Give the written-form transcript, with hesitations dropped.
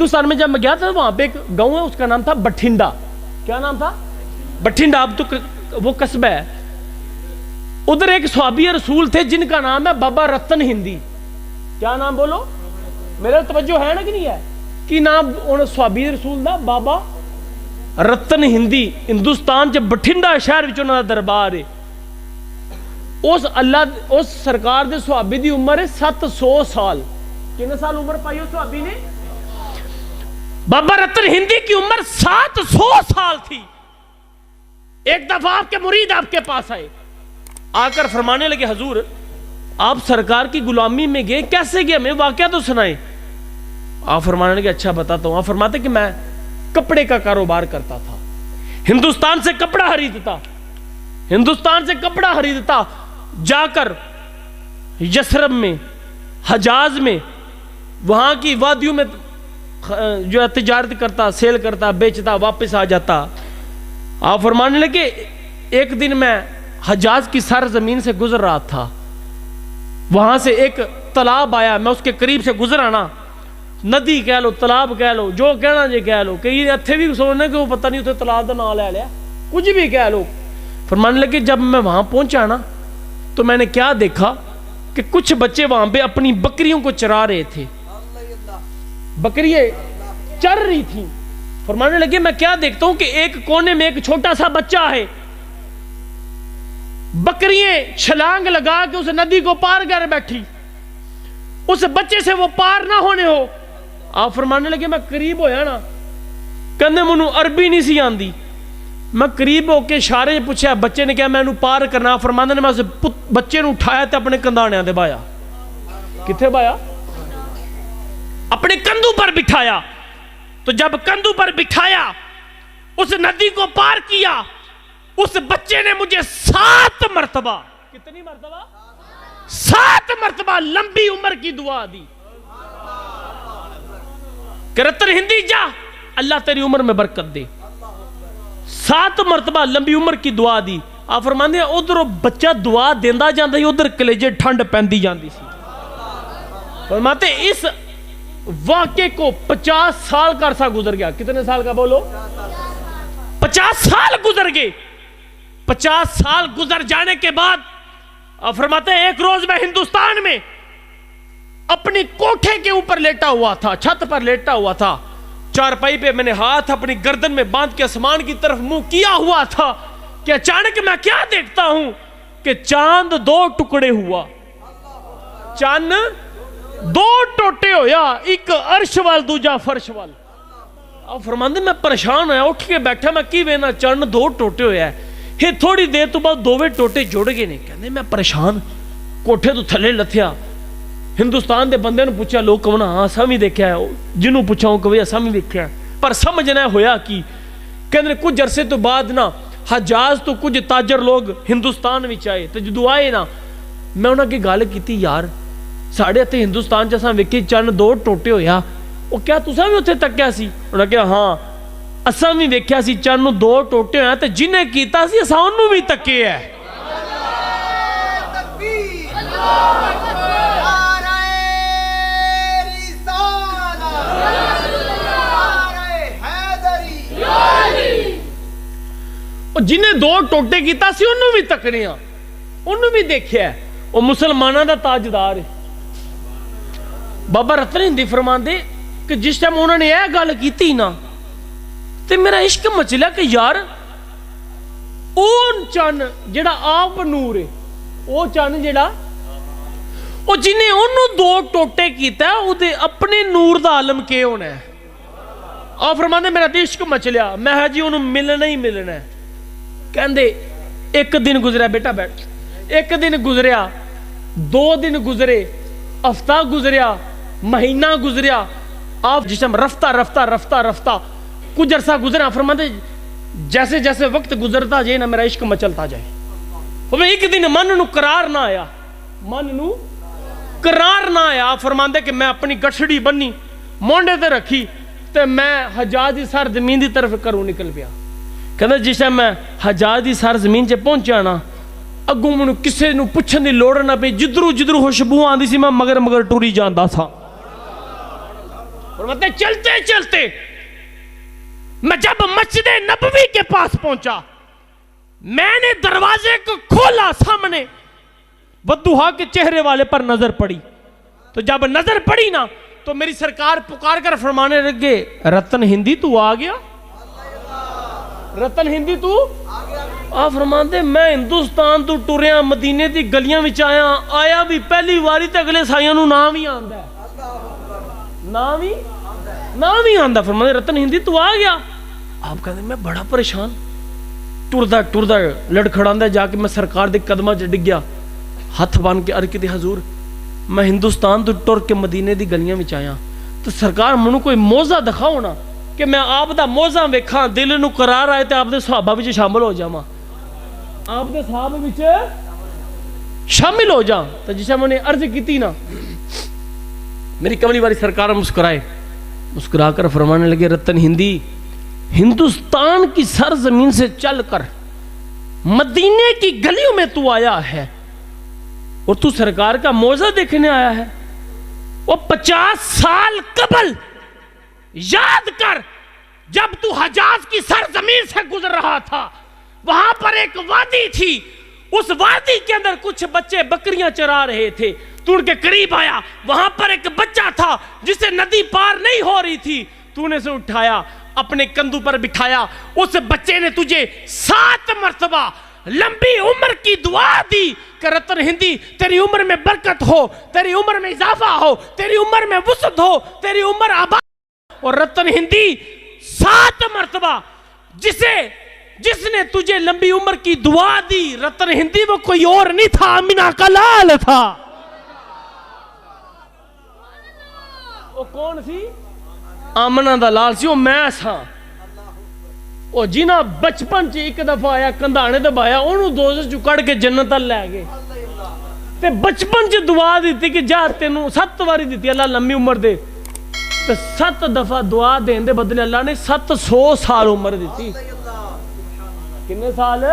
ہندوستان میں جب میں گیا تھا وہاں پہ ایک گاؤں ہے، اس کا نام تھا بٹھنڈا. کیا نام تھا؟ بٹھنڈا. اب تو وہ قصبہ ہے. ادھر ایک صحابی رسول تھے جن کا نام ہے بابا رتن ہندی. کیا نام بولو؟ میرا توجہ ہے نا کہ نہیں ہے؟ کہ نام صحابی رسول دا بابا رتن ہندی. ہندوستان جب بٹھنڈا شہر وچ انہاں دا دربار ہے. اس سرکار دے صحابی دی عمر ہے 700 سال. کتنے سال عمر پائی اس صحابی نے؟ بابا رتن ہندی کی عمر 700 سال تھی. ایک دفعہ آپ کے مرید آپ کے پاس آئے, آ کر فرمانے لگے حضور آپ سرکار کی غلامی میں گئے, کیسے گئے ہمیں واقعہ تو سنائیں. آپ فرمانے لگے اچھا بتاتا ہوں. آپ فرماتے کہ میں کپڑے کا کاروبار کرتا تھا, ہندوستان سے کپڑا خریدتا, ہندوستان سے کپڑا خریدتا, جا کر یثرب میں, حجاز میں, وہاں کی وادیوں میں جو ہے تجارت کرتا, سیل کرتا, بیچتا, واپس آ جاتا. آپ فرمانے لگے ایک دن میں حجاز کی سرزمین سے گزر رہا تھا, وہاں سے ایک تالاب آیا, میں اس کے قریب سے گزر آنا, ندی کہہ لو, تالاب کہہ لو, جو کہنا جی کہہ لو, کہ یہ اتھے بھی سوچنے کہ وہ پتہ نہیں اتھے تالاب دا نام لے لیا, کچھ بھی کہہ لو. فرمانے لگے جب میں وہاں پہنچا نا تو میں نے کیا دیکھا کہ کچھ بچے وہاں پہ اپنی بکریوں کو چرا رہے تھے, بکریاں چر رہی تھیں. فرمانے لگے میں کیا دیکھتا ہوں کہ ایک کونے میں ایک چھوٹا سا بچہ ہے, بکریاں چھلانگ لگا کے اس ندی کو پار کر بیٹھی, اس بچے سے وہ پار نہ ہونے ہو. آپ فرمانے لگے میں قریب ہویا نا, کہنے منو عربی نہیں سی آندی, میں قریب ہو کے اشارے پوچھا بچے نے کیا میں انہوں پار کرنا. فرمانے نے میں اسے بچے نے اٹھایا تے اپنے کندھاڑیاں دے بایا. کتھے بایا؟ اپنے کندھوں پر بٹھایا. تو جب کندھوں پر بٹھایا اس ندی کو پار کیا, اس بچے نے مجھے 7 مرتبہ, کتنی مرتبہ؟ 7 مرتبہ لمبی عمر کی دعا دی کہ رتن ہندی جا اللہ تیری عمر میں برکت دے. 7 مرتبہ لمبی عمر کی دعا دی. آپ فرماندے ہیں ادھر بچہ دعا دیندا جاندا ہی ادھر کلیجے ٹھنڈ پیندی جاندی سی. فرماتے اس واقعے کو 50 سال کا عرصہ گزر گیا. کتنے سال کا بولو؟ 50 سال گزر گئے. 50 سال گزر جانے کے بعد آپ فرماتے ہیں ایک روز میں ہندوستان میں اپنی کوٹھے کے اوپر لیٹا ہوا تھا, چھت پر لیٹا ہوا تھا, چارپائی پہ میں نے ہاتھ اپنی گردن میں باندھ کے آسمان کی طرف منہ کیا ہوا تھا کہ اچانک میں کیا دیکھتا ہوں کہ چاند 2 ٹکڑے ہوا. چاند 2 ٹوٹے ہویا, ایک عرش وال دوجا فرش وال. آپ فرماندے میں پریشان ہویا, اٹھ کے بیٹھا, میں کی وینا چاند 2 ٹوٹے ہویا ہے. یہ تھوڑی دیر تو بعد 2 ٹوٹے جڑ گئے نے. کہنے میں پریشان, کوٹھے تو تھلے لتھیا. ہندوستان دے بندے نے پوچھا لوگ کہنا ہاں اساں بھی دیکھا ہے, جنہوں پوچھا ہوں کہ اساں بھی دیکھا ہے, پر سمجھنا ہویا کی. کہنے کچھ عرصے تو بعد نا حجاز تو کچھ تاجر لوگ ہندوستان وچ آئے, تو جدو آئے نا میں انہاں کی گل کیتی یار ساڑھے تے ہندوستان چ اساں ویکھی چند 2 ٹوٹے ہویا, او کیا تساں بھی اتھے تکیا سی؟ انہاں کہا ہاں اساں بھی ویکھیا سی چند 2 ٹوٹے ہویا تے جنہیں کیتا سی اساں انہوں بھی تکے ہے. جنہیں 2 ٹوٹے کیتا سی انہوں بھی تکنے ہاں, انہوں بھی دیکھیا ہے. وہ مسلمانہ دا تاجدار ہے. بابا رتن ہندی فرماندے کہ جس ٹائم انہوں نے یہ گل کیتی نا تے میرا عشق مچلیا کہ یار اون چن جڑا آپ نور ہے, او چن جڑا او جنہیں انہوں 2 ٹوٹے کیتا ہے او دے اپنے نور دا عالم کے ہونا ہے. آپ فرماندے میرا عشق مچلیا, میں ہاں جی انہوں ملنا ہی ملنا ہے. کہندے ایک دن گزریا, بیٹا بیٹھ, ایک دن گزریا, 2 دن گزرے, ہفتہ گزریا, مہینہ گزریا. آپ جس ٹائم رفتہ رفتہ رفتہ رفتہ کچھ عرصہ گزرا, فرماتے جیسے جیسے وقت گزرتا جائے نا میرا عشق مچلتا جائے. ایک دن من نو قرار نہ آیا, من نو قرار نہ آیا. آپ فرماندے کہ میں اپنی گٹھڑی بنی مونڈے تے رکھی تے میں حجاز دی سر زمین دی طرف کروں نکل پیا. کہنا جس ٹائم میں حجاز دی سر زمین چ پہنچا نا اگوں منو کسے نو پوچھن دی لوڑ نہ پئی, جدرو جدرو خوشبو آندی سی میں مگر ٹوری جاندا تھا. فرماتے چلتے چلتے میں جب مسجد نبوی کے پاس پہنچا، میں نے دروازے کو کھولا، سامنے بدوہا کے چہرے والے پر نظر پڑی. تو جب نظر پڑی نا تو میری سرکار پکار کر فرمانے لگے، رتن ہندی تو آ گیا، رتن ہندی تو آپ فرماندے میں ہندوستان تو ٹریا مدینے دی گلیاں وچ آیا بھی پہلی واری تے اگلے سائیاں نو نام ہی آندا ہے، نام ہی آندا. فرماندے رتن ہندی تو آ گیا. آپ کہتے میں بڑا پریشان، ٹردا لڑکھڑاندا جا کے میں سرکار دے قدماں چ ڈگ گیا، ہاتھ بن کے عرض کیتی حضور میں ہندوستان تو ٹر کے مدینے دی گلیاں وچ آیا، تو سرکار مینوں کوئی موعظہ دکھاؤ نا کہ میں آپ دا موعظہ ویکھاں، دل نو قرار آئے تے آپ دے صحابہ وچ شامل ہو جاواں، آپ دے صحابہ وچ شامل ہو جاں. تو جسے میں نے عرض کیتی نا، میری کملی والی سرکار مسکرائے، مسکرا کر فرمانے لگے رتن ہندی، ہندوستان کی سرزمین سے چل کر مدینے کی گلیوں میں تو آیا ہے اور تو سرکار کا موعظہ دیکھنے آیا ہے. وہ 50 سال قبل یاد کر، جب تو حجاز کی سرزمین سے گزر رہا تھا، وہاں پر ایک وادی تھی، اس وادی کے اندر کچھ بچے بکریاں چرا رہے تھے، تو ان کے قریب آیا، وہاں پر ایک بچہ تھا جسے ندی پار نہیں ہو رہی تھی، تو نے اسے اٹھایا، اپنے کندھوں پر بٹھایا، اس بچے نے تجھے 7 مرتبہ لمبی عمر کی دعا دی کہ رتن ہندی تیری عمر میں برکت ہو، تیری عمر میں اضافہ ہو، تیری عمر میں وسعت ہو، تیری عمر آباد. اور رتن ہندی 7 مرتبہ جس نے تجھے لمبی عمر کی دعا دی، رتن ہندی وہ کوئی اور نہیں تھا، آمینہ کا لال تھا. وہ کون سی؟ آمنہ دا لال سی، وہ میں سا. وہ جنہ بچپن چ ایک دفعہ آیا کندھانے دبایا، انہوں دوزخ چوں کڑ کے جنت لے گئے. تے بچپن چ دعا دیتی کہ جا تینوں 7 واری دیتی اللہ لمبی عمر دے، تے 7 دفعہ دعا دین دے بدلے اللہ نے 700 سال عمر دیتی. کنے سال؟